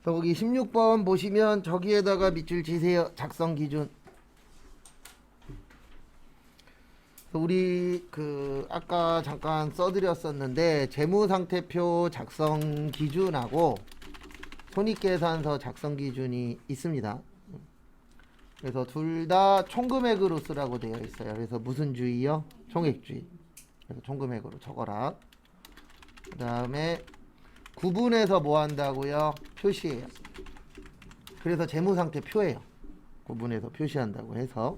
거기 16번 보시면 저기에다가 밑줄 지세요. 작성 기준. 우리 아까 잠깐 써드렸었는데 재무상태표 작성 기준하고 손익계산서 작성 기준이 있습니다. 그래서 둘 다 총금액으로 쓰라고 되어 있어요. 그래서 무슨 주의요? 총액주의. 그래서 총금액으로 적어라. 그 다음에 구분해서 뭐 한다고요? 표시해요. 그래서 재무상태표예요. 구분해서 표시한다고 해서.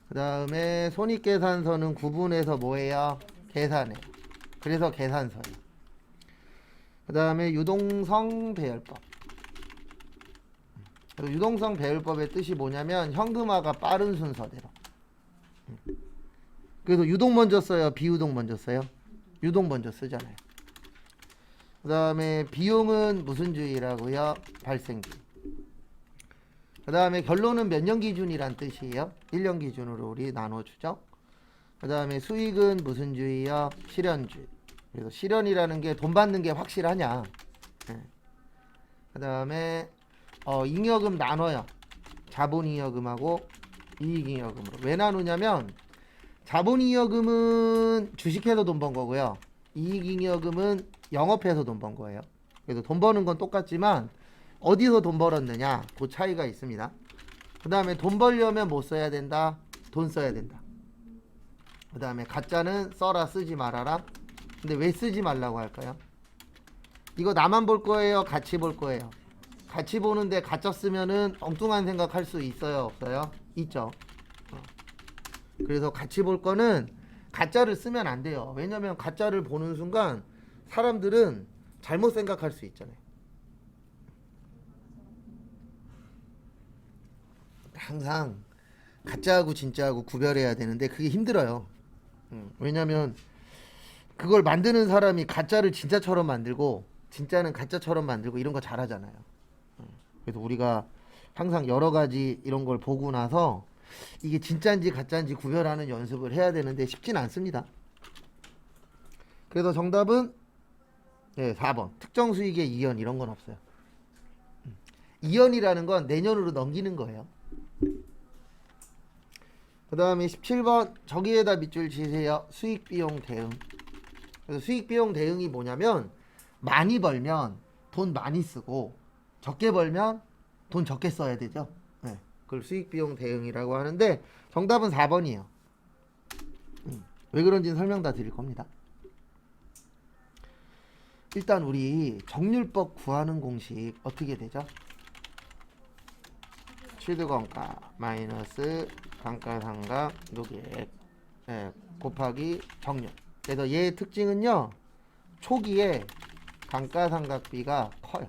그 다음에 손익계산서는 구분해서 뭐예요? 계산해요. 그래서 계산서예요. 그 다음에 유동성 배열법. 유동성 배열법의 뜻이 뭐냐면 현금화가 빠른 순서대로. 그래서 유동 먼저 써요? 비유동 먼저 써요? 유동 먼저 쓰잖아요. 그 다음에 비용은 무슨 주의라고요? 발생주의. 그 다음에 결론은 몇 년 기준이란 뜻이에요? 1년 기준으로 우리 나눠주죠. 그 다음에 수익은 무슨 주의요? 실현주의. 그래서 실현이라는 게 돈 받는 게 확실하냐. 그 다음에 잉여금 나눠요. 자본잉여금하고 이익잉여금으로. 왜 나누냐면 자본잉여금은 주식해서 돈 번 거고요. 이익잉여금은 영업해서 돈 번 거예요. 그래서 돈 버는 건 똑같지만 어디서 돈 벌었느냐 그 차이가 있습니다. 그 다음에 돈 벌려면 뭐 써야 된다? 돈 써야 된다. 그 다음에 가짜는 써라 쓰지 말아라. 근데 왜 쓰지 말라고 할까요? 이거 나만 볼 거예요? 같이 볼 거예요? 같이 보는데 가짜 쓰면은 엉뚱한 생각할 수 있어요? 없어요? 있죠. 그래서 같이 볼 거는 가짜를 쓰면 안 돼요. 왜냐면 가짜를 보는 순간 사람들은 잘못 생각할 수 있잖아요. 항상 가짜하고 진짜하고 구별해야 되는데 그게 힘들어요. 왜냐면 그걸 만드는 사람이 가짜를 진짜처럼 만들고 진짜는 가짜처럼 만들고 이런 거 잘하잖아요. 그래서 우리가 항상 여러 가지 이런 걸 보고 나서 이게 진짜인지 가짜인지 구별하는 연습을 해야 되는데 쉽진 않습니다. 그래서 정답은 4번. 특정 수익의 이연 이런 건 없어요. 이연이라는 건 내년으로 넘기는 거예요. 그 다음에 17번 저기에다 밑줄 치세요. 수익비용 대응. 그래서 수익비용 대응이 뭐냐면 많이 벌면 돈 많이 쓰고 적게 벌면 돈 적게 써야 되죠. 그걸 수익비용 대응이라고 하는데 정답은 4번이에요. 왜 그런지는 설명 다 드릴 겁니다. 일단 우리 정률법 구하는 공식 어떻게 되죠? 취득원가 마이너스 감가상각 누계액 곱하기 정률. 그래서 얘의 특징은요, 초기에 감가상각비가 커요.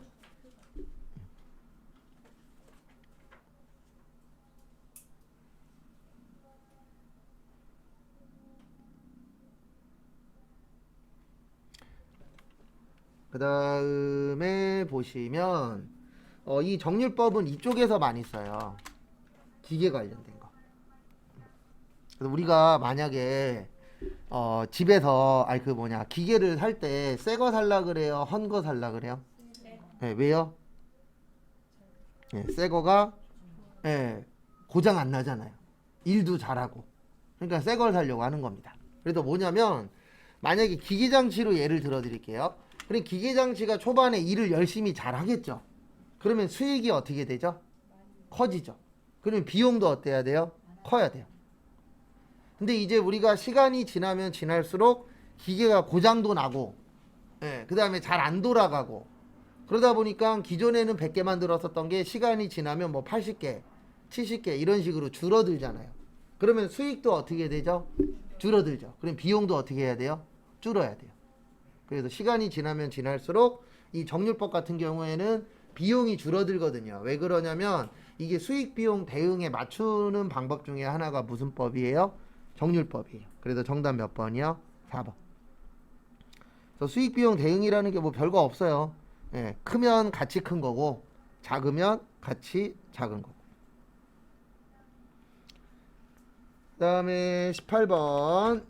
그 다음에 보시면 이 정률법은 이쪽에서 많이 써요. 기계 관련된 거. 그래서 우리가 만약에 집에서 기계를 살 때 새 거 살라 그래요? 헌 거 살라 그래요? 네, 왜요? 새 거가 고장 안 나잖아요. 일도 잘하고. 그러니까 새 걸 살려고 하는 겁니다. 그래서 뭐냐면 만약에 기계장치로 예를 들어 드릴게요. 그럼 기계장치가 초반에 일을 열심히 잘 하겠죠. 그러면 수익이 어떻게 되죠? 커지죠. 그러면 비용도 어때야 돼요? 커야 돼요. 근데 이제 우리가 시간이 지나면 지날수록 기계가 고장도 나고 그 다음에 잘 안 돌아가고 그러다 보니까 기존에는 100개 만들었었던 게 시간이 지나면 뭐 80개, 70개 이런 식으로 줄어들잖아요. 그러면 수익도 어떻게 되죠? 줄어들죠. 그럼 비용도 어떻게 해야 돼요? 줄어야 돼요. 그래서 시간이 지나면 지날수록 이 정률법 같은 경우에는 비용이 줄어들거든요. 왜 그러냐면 이게 수익 비용 대응에 맞추는 방법 중에 하나가 무슨 법이에요? 정률법이에요. 그래서 정답 몇 번이요? 4번. 그래서 수익 비용 대응이라는 게 뭐 별거 없어요. 크면 같이 큰 거고 작으면 같이 작은 거고. 그 다음에 18번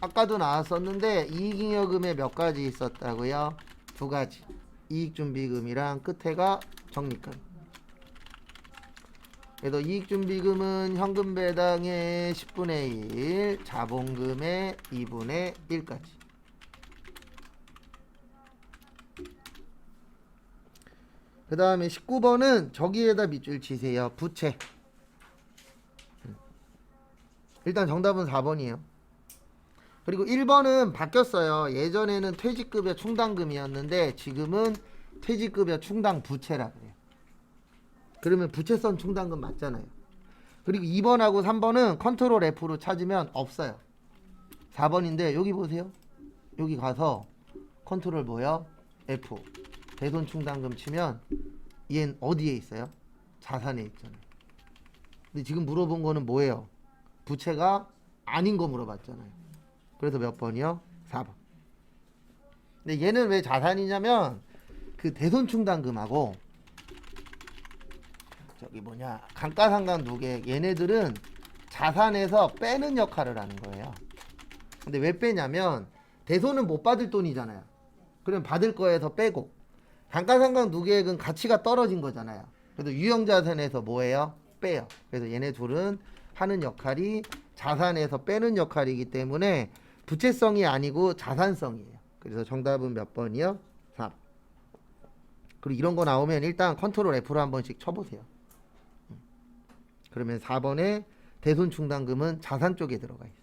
아까도 나왔었는데 이익잉여금에 몇 가지 있었다고요? 2가지. 이익준비금이랑 끝에가 적립금. 그래서 이익준비금은 현금 배당의 10분의 1, 자본금의 2분의 1까지. 그 다음에 19번은 저기에다 밑줄 치세요. 부채. 일단 정답은 4번이에요. 그리고 1번은 바뀌었어요. 예전에는 퇴직급여 충당금이었는데 지금은 퇴직급여 충당 부채라 그래요. 그러면 부채성 충당금 맞잖아요. 그리고 2번하고 3번은 컨트롤 F로 찾으면 없어요. 4번인데 여기 보세요. 여기 가서 컨트롤 뭐야? F. 대손 충당금 치면 얘는 어디에 있어요? 자산에 있잖아요. 근데 지금 물어본 거는 뭐예요? 부채가 아닌 거 물어봤잖아요. 그래서 몇 번이요? 4번. 근데 얘는 왜 자산이냐면 그 대손 충당금하고 저기 뭐냐 감가상각 누계 얘네들은 자산에서 빼는 역할을 하는 거예요. 근데 왜 빼냐면 대손은 못 받을 돈이잖아요. 그럼 받을 거에서 빼고 감가상각 누계액은 가치가 떨어진 거잖아요. 그래서 유형자산에서 뭐예요? 빼요. 그래서 얘네 둘은 하는 역할이 자산에서 빼는 역할이기 때문에 부채성이 아니고 자산성이에요. 그래서 정답은 몇 번이요? 3. 그리고 이런 거 나오면 일단 컨트롤 F로 한 번씩 쳐보세요. 그러면 4번에 대손 충당금은 자산 쪽에 들어가 있어요.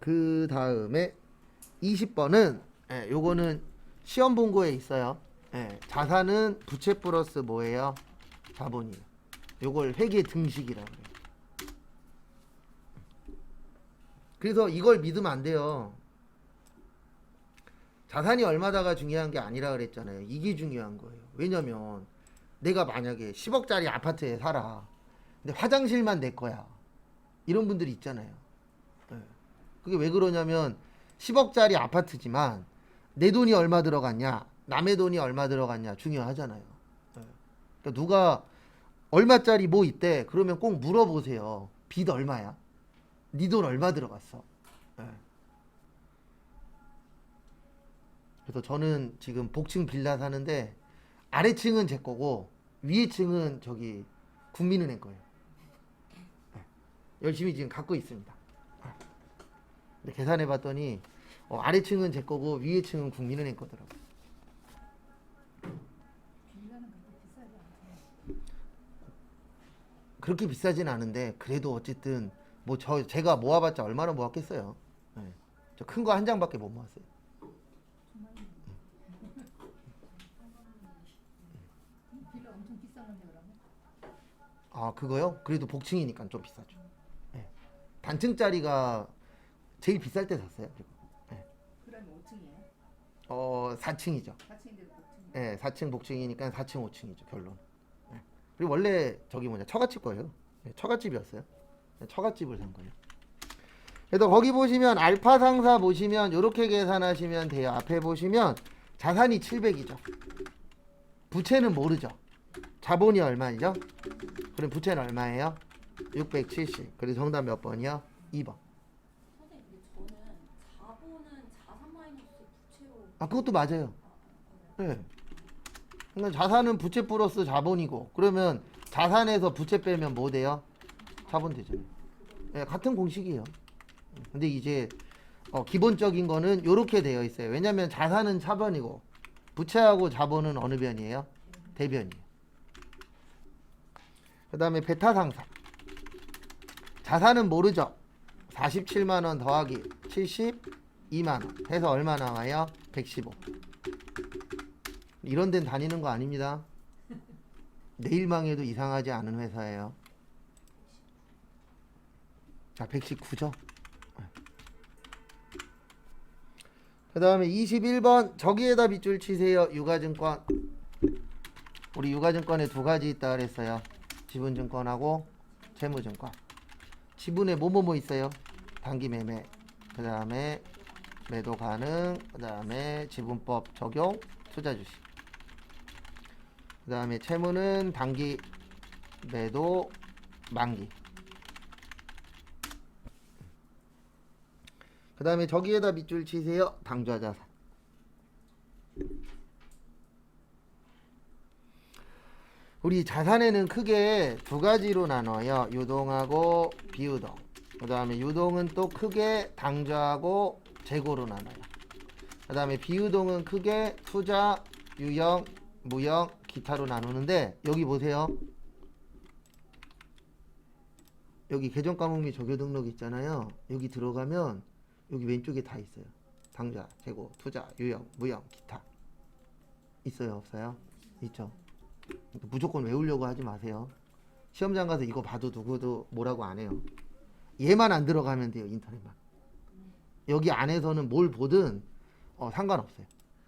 그 다음에 20번은 요거는 시험 본거에 있어요. 자산은 부채 플러스 뭐예요? 자본이에요. 요걸 회계 등식이라고 해요. 그래서 이걸 믿으면 안 돼요. 자산이 얼마다가 중요한 게 아니라 그랬잖아요. 이게 중요한 거예요. 왜냐면 내가 만약에 10억짜리 아파트에 살아. 근데 화장실만 내 거야. 이런 분들이 있잖아요. 그게 왜 그러냐면 10억짜리 아파트지만 내 돈이 얼마 들어갔냐, 남의 돈이 얼마 들어갔냐 중요하잖아요. 그러니까 누가 얼마짜리 뭐 있대. 그러면 꼭 물어보세요. 빚 얼마야? 네 돈 얼마 들어갔어? 그래서 저는 지금 복층 빌라 사는데 아래층은 제 거고 위에 층은 저기 국민은행 거예요. 열심히 지금 갖고 있습니다. 근데 계산해 봤더니 아래층은 제 거고 위에 층은 국민은행 거더라고요. 그렇게 비싸진 않은데 그래도 어쨌든 뭐 제가 모아봤자 얼마나 모았겠어요. 저 큰 거 한 장밖에 못 모았어요. 빌라 엄청 비싼 건데 그러면? 아 그거요? 그래도 복층이니까 좀 비싸죠. 단층짜리가 제일 비쌀 때 샀어요. 그리고 그러면 5층이에요? 4층이죠. 4층인데도 복층. 4층 복층이니까 4층 5층이죠 결론. 그리고 원래 저기 뭐냐 처갓집 거예요. 처갓집이었어요. 처갓집을 산 거예요. 그래서 거기 보시면 알파 상사 보시면 이렇게 계산하시면 돼요. 앞에 보시면 자산이 700이죠. 부채는 모르죠. 자본이 얼마죠? 그럼 부채는 얼마예요? 670. 그래서 정답 몇 번이요? 2번. 선생님, 근데 저는 자본은 자산 마이너스 부채로. 아 그것도 맞아요. 네. 그러니까 자산은 부채 플러스 자본이고 그러면 자산에서 부채 빼면 뭐 돼요? 자본 되잖아요. 같은 공식이에요. 근데 이제 기본적인 거는 이렇게 되어 있어요. 왜냐면 자산은 차변이고 부채하고 자본은 어느 변이에요? 대변이에요. 그 다음에 베타 상사. 자산은 모르죠. 47만원 더하기 72만원 해서 얼마 나와요? 115. 이런 데는 다니는 거 아닙니다. 내일 망해도 이상하지 않은 회사예요. 자, 119죠. 그 다음에 21번 저기에다 밑줄 치세요. 유가증권. 우리 유가증권에 두 가지 있다 그랬어요. 지분증권하고 재무증권. 지분에 뭐뭐뭐 있어요? 단기 매매. 그 다음에 매도 가능. 그 다음에 지분법 적용. 투자 주식. 그 다음에 채무는 단기 매도 만기. 그 다음에 저기에다 밑줄 치세요. 당좌자산. 우리 자산에는 크게 두 가지로 나눠요. 유동하고 비유동. 그 다음에 유동은 또 크게 당좌하고 재고로 나눠요. 그 다음에 비유동은 크게 투자, 유형, 무형, 기타로 나누는데 여기 보세요. 여기 계정과목 및 조교 등록 있잖아요. 여기 들어가면 여기 왼쪽에 다 있어요. 당좌, 재고, 투자, 유형, 무형, 기타. 있어요? 없어요? 있죠. 무조건 외우려고 하지 마세요. 시험장 가서 이거 봐도 누구도 뭐라고 안 해요. 얘만 안 들어가면 돼요. 인터넷만. 여기 안에서는 뭘 보든 상관없어요.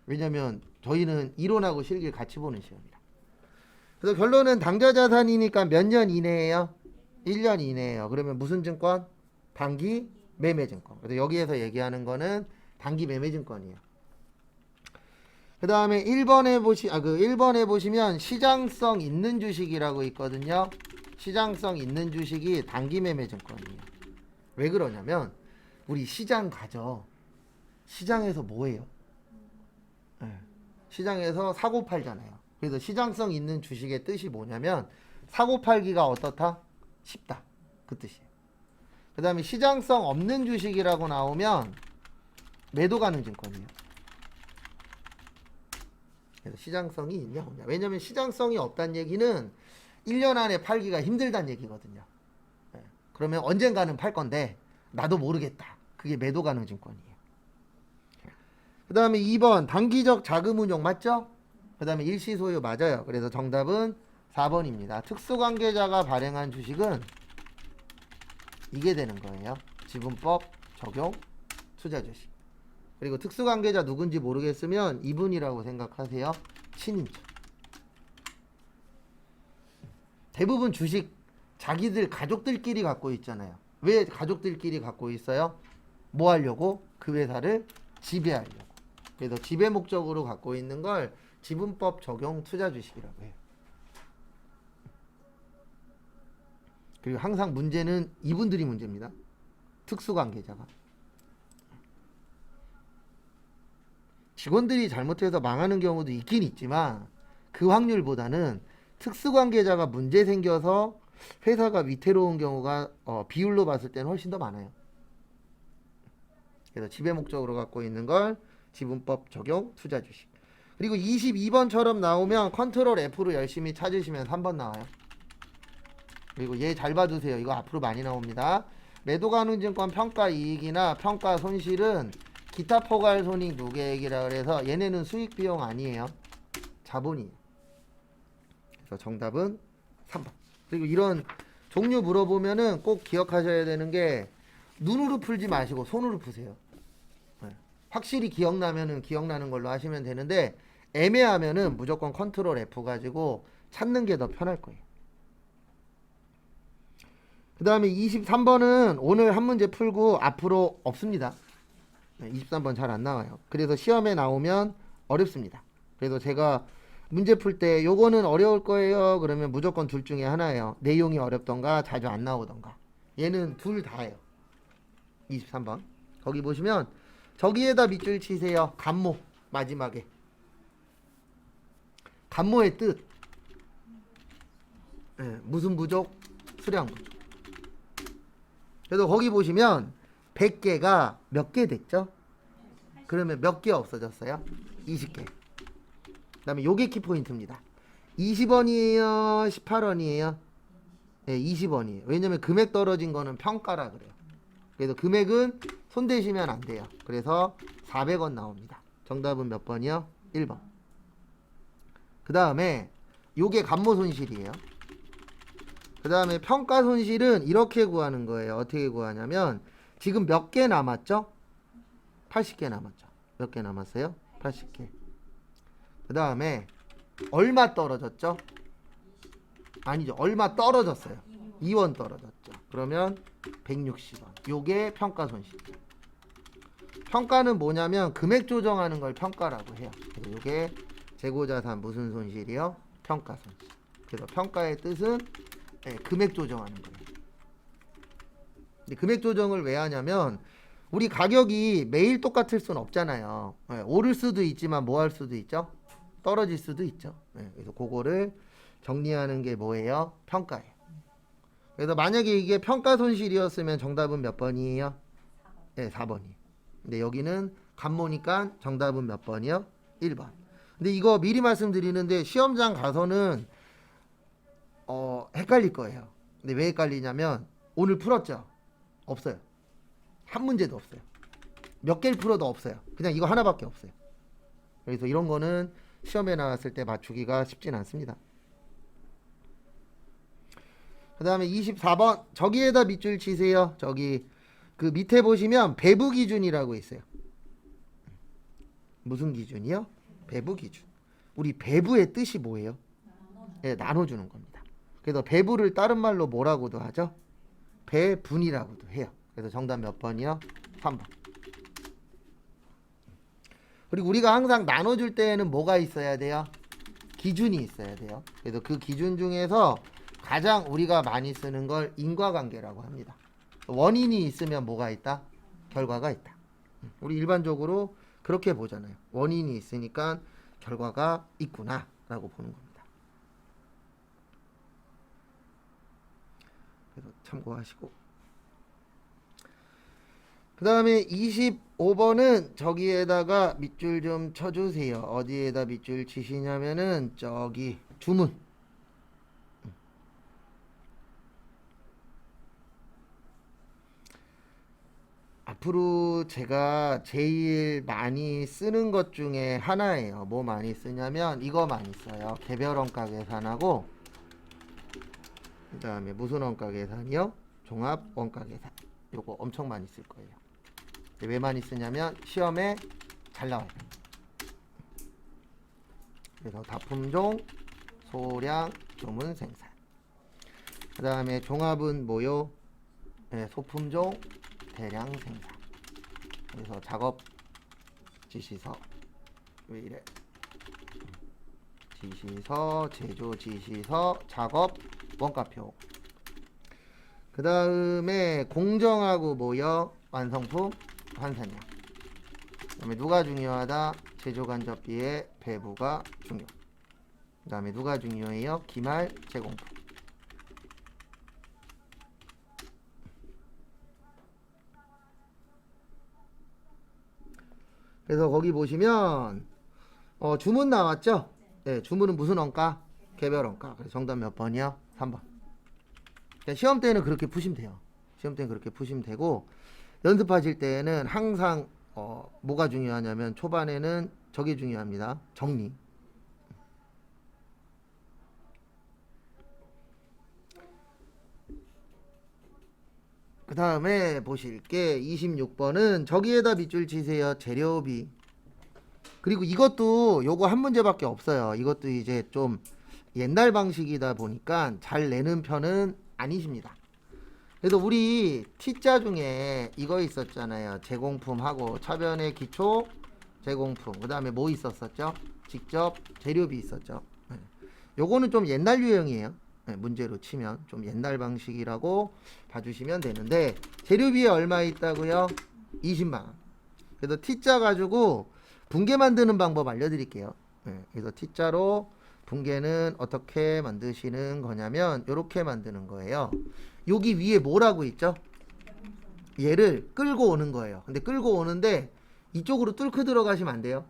왜냐면 저희는 이론하고 실기를 같이 보는 시험이라. 그래서 결론은 당좌자산이니까 몇 년 이내예요? 1년 이내예요. 그러면 무슨 증권? 단기 매매증권. 그래서 여기에서 얘기하는 거는 단기 매매증권이에요. 그 다음에 1번에 보시면 시장성 있는 주식이라고 있거든요. 시장성 있는 주식이 단기 매매증권이에요. 왜 그러냐면 우리 시장 가죠. 시장에서 뭐해요? 네. 시장에서 사고 팔잖아요. 그래서 시장성 있는 주식의 뜻이 뭐냐면 사고 팔기가 어떻다? 쉽다. 그 뜻이에요. 그 다음에 시장성 없는 주식이라고 나오면 매도 가능 증권이에요. 그래서 시장성이 있냐 없냐. 왜냐면 시장성이 없다는 얘기는 1년 안에 팔기가 힘들다는 얘기거든요. 네. 그러면 언젠가는 팔 건데 나도 모르겠다. 그게 매도 가능 증권이에요. 그 다음에 2번 단기적 자금 운용 맞죠? 그 다음에 일시 소유 맞아요. 그래서 정답은 4번입니다. 특수관계자가 발행한 주식은 이게 되는 거예요. 지분법 적용 투자 주식. 그리고 특수관계자 누군지 모르겠으면 이분이라고 생각하세요. 친인척. 대부분 주식 자기들 가족들끼리 갖고 있잖아요. 왜 가족들끼리 갖고 있어요? 뭐 하려고? 그 회사를 지배하려고. 그래서 지배 목적으로 갖고 있는 걸 지분법 적용 투자 주식이라고 해요. 그리고 항상 문제는 이분들이 문제입니다. 특수관계자가. 직원들이 잘못해서 망하는 경우도 있긴 있지만 그 확률보다는 특수관계자가 문제 생겨서 회사가 위태로운 경우가 비율로 봤을 때는 훨씬 더 많아요. 그래서 지배 목적으로 갖고 있는 걸 지분법 적용 투자 주식. 그리고 22번처럼 나오면 컨트롤 F로 열심히 찾으시면 3번 나와요. 그리고 얘 잘 봐두세요. 이거 앞으로 많이 나옵니다. 매도 가능 증권 평가 이익이나 평가 손실은 기타 포괄 손익 누계액이라 그래서 얘네는 수익 비용 아니에요. 자본이에요. 그래서 정답은 3번. 그리고 이런 종류 물어보면은 꼭 기억하셔야 되는 게 눈으로 풀지 마시고 손으로 푸세요. 네. 확실히 기억나면은 기억나는 걸로 하시면 되는데 애매하면은 무조건 컨트롤 F 가지고 찾는 게 더 편할 거예요. 그 다음에 23번은 오늘 한 문제 풀고 앞으로 없습니다. 23번 잘 안 나와요. 그래서 시험에 나오면 어렵습니다. 그래서 제가 문제 풀 때 요거는 어려울 거예요. 그러면 무조건 둘 중에 하나예요. 내용이 어렵던가 자주 안 나오던가. 얘는 둘 다예요. 23번. 거기 보시면 저기에다 밑줄 치세요. 간모 마지막에. 간모의 뜻. 네, 무슨 부족? 수량 부족. 그래서 거기 보시면 100개가 몇 개 됐죠? 그러면 몇 개 없어졌어요? 20개. 그 다음에 요게 키포인트입니다. 20원이에요? 18원이에요? 네, 20원이에요. 왜냐면 금액 떨어진 거는 평가라 그래요. 그래서 금액은 손대시면 안 돼요. 그래서 400원 나옵니다. 정답은 몇 번이요? 1번. 그 다음에 요게 감모 손실이에요. 그 다음에 평가 손실은 이렇게 구하는 거예요. 어떻게 구하냐면 지금 몇 개 남았죠? 80개 남았죠. 몇 개 남았어요? 80개. 그 다음에 얼마 떨어졌죠? 아니죠. 얼마 떨어졌어요? 2원 떨어졌죠. 그러면 160원. 요게 평가 손실. 평가는 뭐냐면 금액 조정하는 걸 평가라고 해요. 그래서 요게 재고자산 무슨 손실이요? 평가 손실. 그래서 평가의 뜻은 금액 조정하는 거예요. 근데 금액 조정을 왜 하냐면 우리 가격이 매일 똑같을 수는 없잖아요. 예, 오를 수도 있지만 뭐 할 수도 있죠? 떨어질 수도 있죠. 예, 그래서 그거를 정리하는 게 뭐예요? 평가예요. 그래서 만약에 이게 평가 손실이었으면 정답은 몇 번이에요? 네, 4번이에요. 근데 여기는 간모니까 정답은 몇 번이요? 1번. 근데 이거 미리 말씀드리는데 시험장 가서는 헷갈릴 거예요. 근데 왜 헷갈리냐면 오늘 풀었죠? 없어요. 한 문제도 없어요. 몇 개를 풀어도 없어요. 그냥 이거 하나밖에 없어요. 그래서 이런 거는 시험에 나왔을 때 맞추기가 쉽진 않습니다. 그 다음에 24번 저기에다 밑줄 치세요. 저기 그 밑에 보시면 배부 기준이라고 있어요. 무슨 기준이요? 배부 기준. 우리 배부의 뜻이 뭐예요? 네, 나눠주는 겁니다. 그래서 배부를 다른 말로 뭐라고도 하죠? 배분이라고도 해요. 그래서 정답 몇 번이요? 3번. 그리고 우리가 항상 나눠줄 때에는 뭐가 있어야 돼요? 기준이 있어야 돼요. 그래서 그 기준 중에서 가장 우리가 많이 쓰는 걸 인과관계라고 합니다. 원인이 있으면 뭐가 있다? 결과가 있다. 우리 일반적으로 그렇게 보잖아요. 원인이 있으니까 결과가 있구나 라고 보는 겁니다. 그래서 참고하시고, 그 다음에 25번은 저기에다가 밑줄 좀 쳐주세요. 어디에다 밑줄 치시냐면은 저기 주문. 앞으로 제가 제일 많이 쓰는 것 중에 하나예요. 뭐 많이 쓰냐면 이거 많이 써요. 개별 원가 계산하고, 그 다음에 무슨 원가 계산이요? 종합 원가 계산. 요거 엄청 많이 쓸 거예요. 왜 많이 쓰냐면 시험에 잘 나와요. 그래서 다품종, 소량, 주문, 생산. 그 다음에 종합은 뭐요? 네, 소품종, 대량 생산. 그래서 작업 지시서, 왜 이래? 지시서, 제조 지시서, 작업 원가표. 그 다음에 공정하고 뭐요? 완성품, 환산량. 그 다음에 누가 중요하다? 제조 간접비의 배부가 중요. 그 다음에 누가 중요해요? 기말 제공품. 그래서 거기 보시면 주문 나왔죠? 네, 주문은 무슨 원가? 개별 원가. 그래서 정답 몇 번이요? 3번. 시험 때는 그렇게 푸시면 돼요. 시험 때는 그렇게 푸시면 되고, 연습하실 때는 항상 뭐가 중요하냐면 초반에는 저게 중요합니다. 정리. 그 다음에 보실 게 26번은 저기에다 밑줄 치세요. 재료비. 그리고 이것도 요거 한 문제밖에 없어요. 이것도 이제 좀 옛날 방식이다 보니까 잘 내는 편은 아니십니다. 그래서 우리 T자 중에 이거 있었잖아요. 제공품하고 차변의 기초 제공품. 그 다음에 뭐 있었었죠? 직접 재료비 있었죠. 요거는 좀 옛날 유형이에요. 문제로 치면 좀 옛날 방식이라고 봐주시면 되는데, 재료비에 얼마 있다고요? 20만원. 그래서 T자 가지고 분계 만드는 방법 알려드릴게요. 그래서 T자로 분계는 어떻게 만드시는 거냐면 이렇게 만드는 거예요. 여기 위에 뭐라고 있죠? 얘를 끌고 오는 거예요. 근데 끌고 오는데 이쪽으로 뚫고 들어가시면 안 돼요.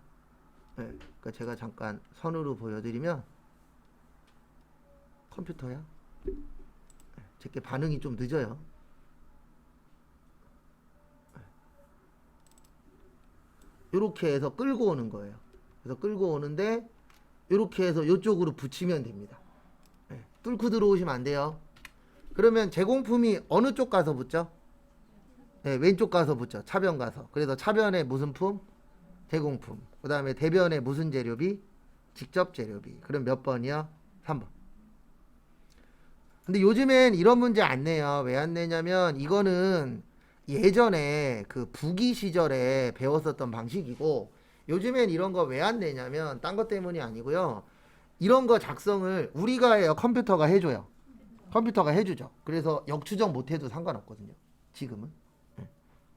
그러니까 제가 잠깐 선으로 보여드리면, 컴퓨터야? 제게 반응이 좀 늦어요. 이렇게 해서 끌고 오는 거예요. 그래서 끌고 오는데 이렇게 해서 이쪽으로 붙이면 됩니다. 뚫고 들어오시면 안 돼요. 그러면 제공품이 어느 쪽 가서 붙죠? 왼쪽 가서 붙죠. 차변 가서. 그래서 차변에 무슨 품? 제공품. 그 다음에 대변에 무슨 재료비? 직접 재료비. 그럼 몇 번이요? 3번. 근데 요즘엔 이런 문제 안 내요. 왜 안 내냐면 이거는 예전에 그 부기 시절에 배웠었던 방식이고, 요즘엔 이런 거 왜 안 내냐면 딴 것 때문이 아니고요. 이런 거 작성을 우리가 해요? 컴퓨터가 해줘요? 컴퓨터가 해주죠. 그래서 역추적 못해도 상관없거든요. 지금은.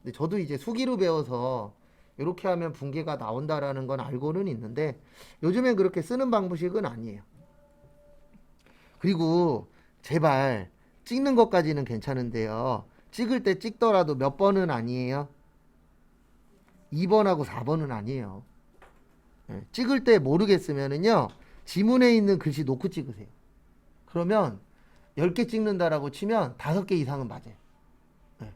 근데 저도 이제 수기로 배워서 이렇게 하면 붕괴가 나온다라는 건 알고는 있는데 요즘엔 그렇게 쓰는 방식은 아니에요. 그리고 제발 찍는 것까지는 괜찮은데요. 찍을 때 찍더라도 몇 번은 아니에요. 2번하고 4번은 아니에요. 예, 찍을 때 모르겠으면은요. 지문에 있는 글씨 놓고 찍으세요. 그러면 10개 찍는다라고 치면 5개 이상은 맞아요. 예.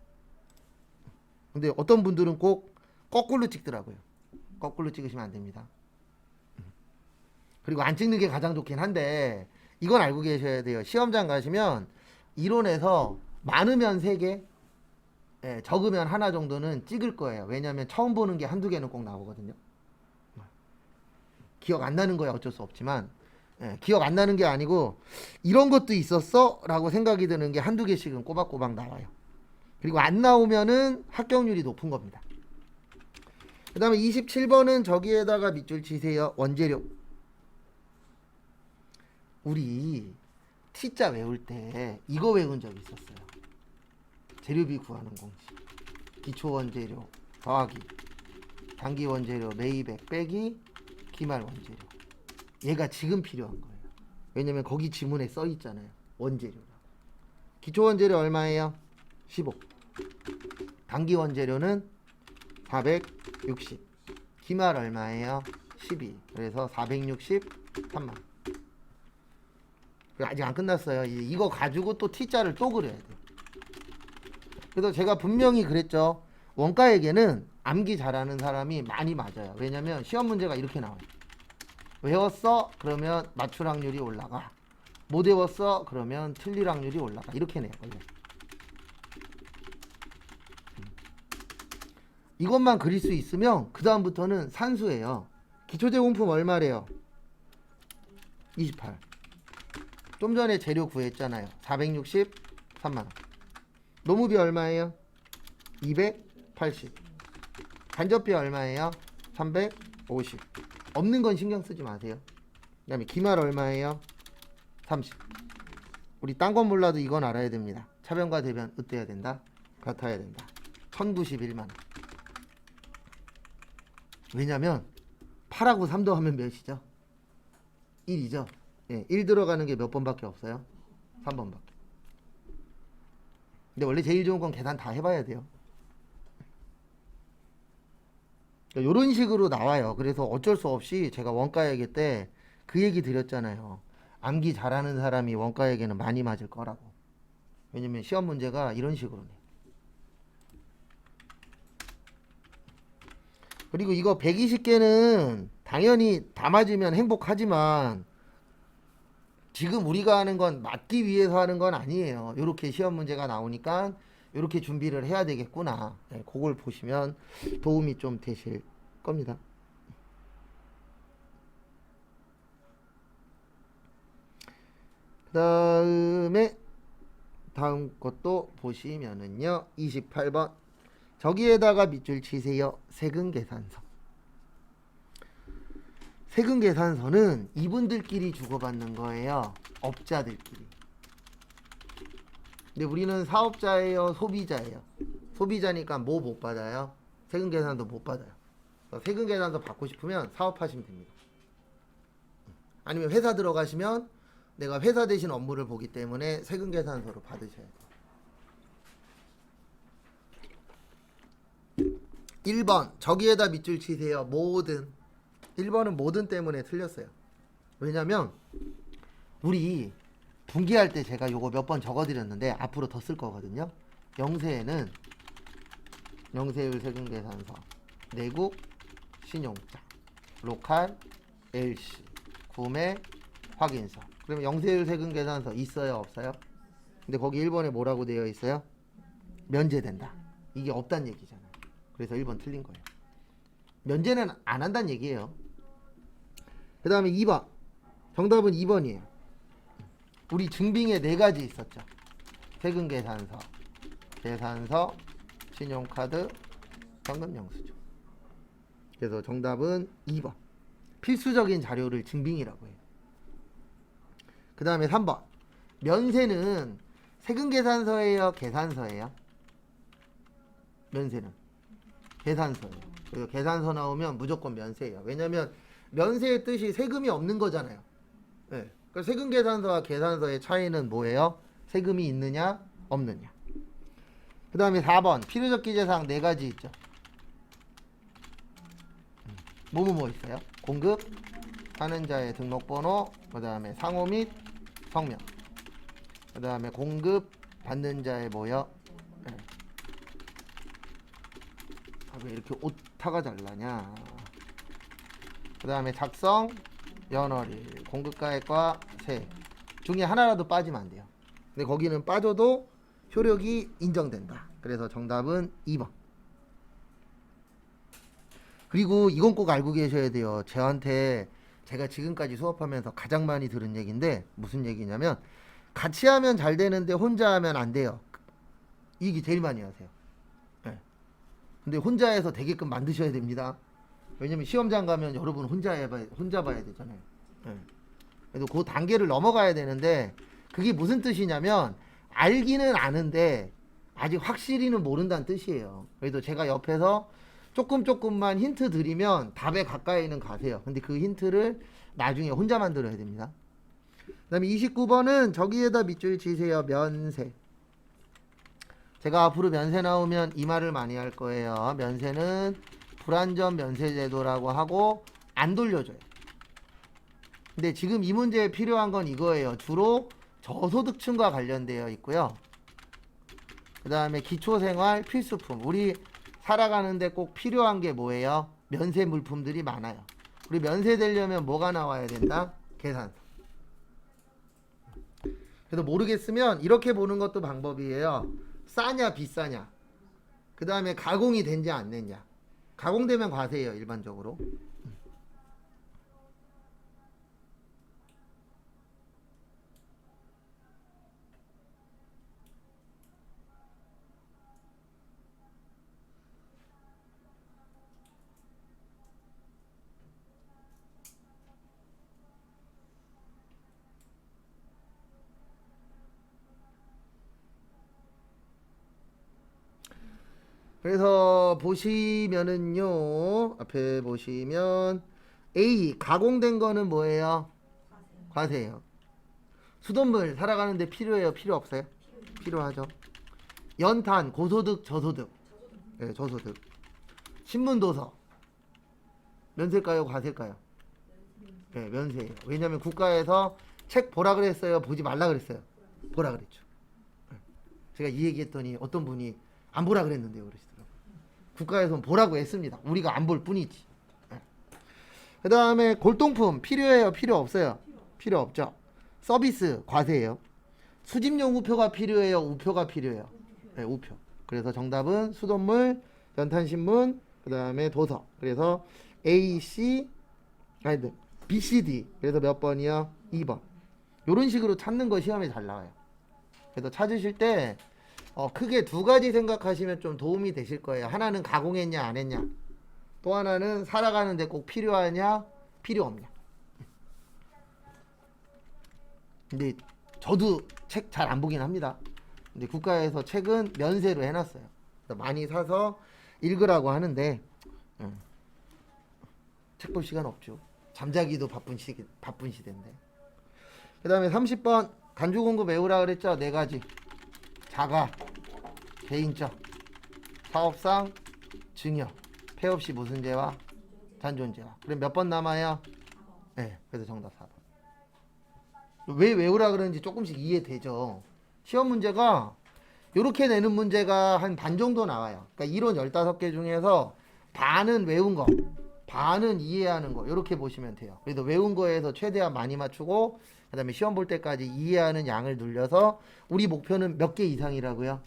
근데 어떤 분들은 꼭 거꾸로 찍더라고요. 거꾸로 찍으시면 안 됩니다. 그리고 안 찍는 게 가장 좋긴 한데 이건 알고 계셔야 돼요. 시험장 가시면 이론에서 많으면 3개, 예, 적으면 하나 정도는 찍을 거예요. 왜냐하면 처음 보는 게 한두 개는 꼭 나오거든요. 기억 안 나는 거야 어쩔 수 없지만, 예, 기억 안 나는 게 아니고 이런 것도 있었어? 라고 생각이 드는 게 한두 개씩은 꼬박꼬박 나와요. 그리고 안 나오면은 합격률이 높은 겁니다. 그 다음에 27번은 저기에다가 밑줄 치세요. 원재료. 우리 T자 외울 때 이거 외운 적 있었어요. 재료비 구하는 공식. 기초 원재료 더하기 단기 원재료 매입액 빼기 기말 원재료. 얘가 지금 필요한 거예요. 왜냐면 거기 지문에 써 있잖아요. 원재료라고. 기초 원재료 얼마예요? 15. 단기 원재료는 460. 기말 얼마예요? 12. 그래서 463만. 아직 안 끝났어요. 이거 가지고 또 T자를 또 그려야 돼요. 그래서 제가 분명히 그랬죠. 원가에게는 암기 잘하는 사람이 많이 맞아요. 왜냐면 시험 문제가 이렇게 나와요. 외웠어? 그러면 맞출 확률이 올라가. 못 외웠어? 그러면 틀릴 확률이 올라가. 이렇게 내요 원래. 이것만 그릴 수 있으면 그 다음부터는 산수예요. 기초제공품 얼마래요? 28. 좀 전에 재료 구했잖아요. 463만원. 노무비 얼마예요? 280. 간접비 얼마예요? 350. 없는 건 신경 쓰지 마세요. 그 다음에 기말 얼마예요? 30. 우리 딴 건 몰라도 이건 알아야 됩니다. 차변과 대변 어때야 된다? 같아야 된다. 1091만원. 왜냐면 8하고 3 더하면 몇이죠? 1이죠. 예, 1 들어가는 게 몇 번밖에 없어요? 3번밖에. 근데 원래 제일 좋은 건 계산 다 해봐야 돼요. 이런 식으로 나와요. 그래서 어쩔 수 없이 제가 원가회계 때 그 얘기 드렸잖아요. 암기 잘하는 사람이 원가회계는 많이 맞을 거라고. 왜냐면 시험 문제가 이런 식으로 내. 그리고 이거 120개는 당연히 다 맞으면 행복하지만 지금 우리가 하는 건 맞기 위해서 하는 건 아니에요. 이렇게 시험 문제가 나오니까 이렇게 준비를 해야 되겠구나. 네, 그걸 보시면 도움이 좀 되실 겁니다. 다음 것도 보시면은요. 28번. 저기에다가 밑줄 치세요. 세금 계산서. 세금 계산서는 이분들끼리 주고받는 거예요. 업자들끼리. 근데 우리는 사업자예요, 소비자예요. 소비자니까 뭐 못 받아요? 세금 계산서 못 받아요. 세금 계산서 받고 싶으면 사업하시면 됩니다. 아니면 회사 들어가시면 내가 회사 대신 업무를 보기 때문에 세금 계산서로 받으셔야 돼요. 1번 저기에다 밑줄 치세요. 모든. 1번은 모든 때문에 틀렸어요. 왜냐면 우리 분기할 때 제가 요거 몇 번 적어드렸는데 앞으로 더 쓸 거거든요. 영세에는 영세율 세금계산서, 내국, 신용장, 로컬, LC, 구매, 확인서. 그러면 영세율 세금계산서 있어요, 없어요? 근데 거기 1번에 뭐라고 되어 있어요? 면제된다. 이게 없단 얘기잖아요. 그래서 1번 틀린 거예요. 면제는 안 한다는 얘기예요. 그 다음에 2번. 정답은 2번이에요. 우리 증빙에 4가지 있었죠. 세금계산서, 계산서, 신용카드, 현금영수증. 그래서 정답은 2번. 필수적인 자료를 증빙이라고 해요. 그 다음에 3번. 면세는 세금계산서예요, 계산서예요? 면세는 계산서예요. 그리고 계산서 나오면 무조건 면세예요. 왜냐면 면세의 뜻이 세금이 없는 거잖아요. 네. 그러니까 세금 계산서와 계산서의 차이는 뭐예요? 세금이 있느냐 없느냐. 그 다음에 4번 필요적 기재사항 4가지 있죠. 뭐 있어요? 공급, 하는 자의 등록번호, 그 다음에 상호 및 성명, 그 다음에 공급 받는 자의 뭐요? 네. 왜 이렇게 오타가 잘 나냐. 그 다음에 작성, 연월일, 공급가액과 세 중에 하나라도 빠지면 안 돼요. 근데 거기는 빠져도 효력이 인정된다. 그래서 정답은 2번. 그리고 이건 꼭 알고 계셔야 돼요. 저한테 제가 지금까지 수업하면서 가장 많이 들은 얘기인데 무슨 얘기냐면 같이 하면 잘 되는데 혼자 하면 안 돼요. 이 얘기 제일 많이 하세요. 네. 근데 혼자 해서 되게끔 만드셔야 됩니다. 왜냐면 시험장 가면 여러분 혼자 봐야 되잖아요. 네. 그래도 그 단계를 넘어가야 되는데 그게 무슨 뜻이냐면 알기는 아는데 아직 확실히는 모른다는 뜻이에요. 그래도 제가 옆에서 조금만 힌트 드리면 답에 가까이는 가세요. 근데 그 힌트를 나중에 혼자 만들어야 됩니다. 그 다음에 29번은 저기에다 밑줄 치세요. 면세. 제가 앞으로 면세 나오면 이 말을 많이 할 거예요. 면세는 불완전 면세제도라고 하고 안 돌려줘요. 근데 지금 이 문제에 필요한 건 이거예요. 주로 저소득층과 관련되어 있고요. 그 다음에 기초생활 필수품. 우리 살아가는데 꼭 필요한 게 뭐예요? 면세 물품들이 많아요. 우리 면세 되려면 뭐가 나와야 된다? 계산서. 그래서 모르겠으면 이렇게 보는 것도 방법이에요. 싸냐 비싸냐. 그 다음에 가공이 된지 안 됐냐. 가공되면 과세예요. 일반적으로. 그래서 보시면은요. 앞에 보시면 A 가공된 거는 뭐예요? 과세예요. 수돗물 살아가는데 필요해요? 필요 없어요? 필요하죠. 연탄 고소득 저소득. 네, 저소득. 신문도서 면세일까요? 과세일까요? 네, 면세예요. 왜냐면 국가에서 책 보라 그랬어요? 보지 말라 그랬어요? 보라 그랬죠. 네. 제가 이 얘기했더니 어떤 분이 안 보라 그랬는데요 그러시더라고요. 국가에서는 보라고 했습니다. 우리가 안 볼 뿐이지. 네. 그 다음에 골동품 필요해요? 필요 없어요? 필요 없죠. 서비스 과세예요. 수집용 우표가 필요해요? 우표가 필요해요? 네, 우표. 그래서 정답은 수돗물, 연탄신문, 그 다음에 도서. 그래서 A, C, 아니 B, C, D. 그래서 몇 번이요? 2번. 이런 식으로 찾는 거 시험에 잘 나와요. 그래서 찾으실 때 크게 2가지 생각하시면 좀 도움이 되실 거예요. 하나는 가공했냐 안 했냐. 또 하나는 살아가는데 꼭 필요하냐 필요 없냐. 근데 저도 책 잘 안 보긴 합니다. 근데 국가에서 책은 면세로 해놨어요. 많이 사서 읽으라고 하는데 책 볼 시간 없죠. 잠자기도 바쁜 시대인데. 그 다음에 30번 간주공급 외우라 그랬죠. 4가지. 자가, 개인적, 사업상, 증여, 폐업시 무슨 죄와 잔존죄와. 그럼 몇 번 남아요? 네, 그래서 정답 4번. 왜 외우라 그러는지 조금씩 이해되죠. 시험 문제가 이렇게 내는 문제가 한 반 정도 나와요. 그러니까 이론 15개 중에서 반은 외운 거, 반은 이해하는 거, 이렇게 보시면 돼요. 그래도 외운 거에서 최대한 많이 맞추고 그 다음에 시험 볼 때까지 이해하는 양을 늘려서 우리 목표는 몇 개 이상이라고요?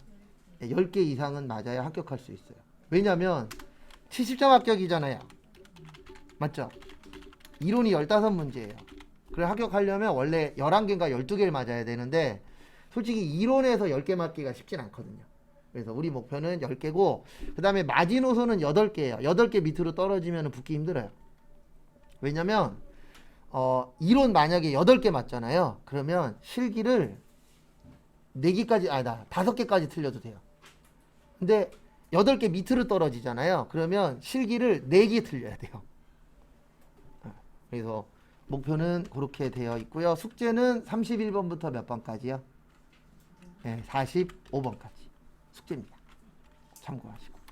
10개 이상은 맞아야 합격할 수 있어요. 왜냐면 70점 합격이잖아요. 맞죠? 이론이 15문제예요. 그래 합격하려면 원래 11개인가 12개를 맞아야 되는데 솔직히 이론에서 10개 맞기가 쉽진 않거든요. 그래서 우리 목표는 10개고 그 다음에 마지노선은 8개예요. 8개 밑으로 떨어지면 붙기 힘들어요. 왜냐면 이론 만약에 8개 맞잖아요. 그러면 실기를 4개까지 5개까지 틀려도 돼요. 근데 8개 밑으로 떨어지잖아요. 그러면 실기를 4개 틀려야 돼요. 그래서 목표는 그렇게 되어 있고요. 숙제는 31번부터 몇 번까지요? 네, 45번까지 숙제입니다. 참고하시고.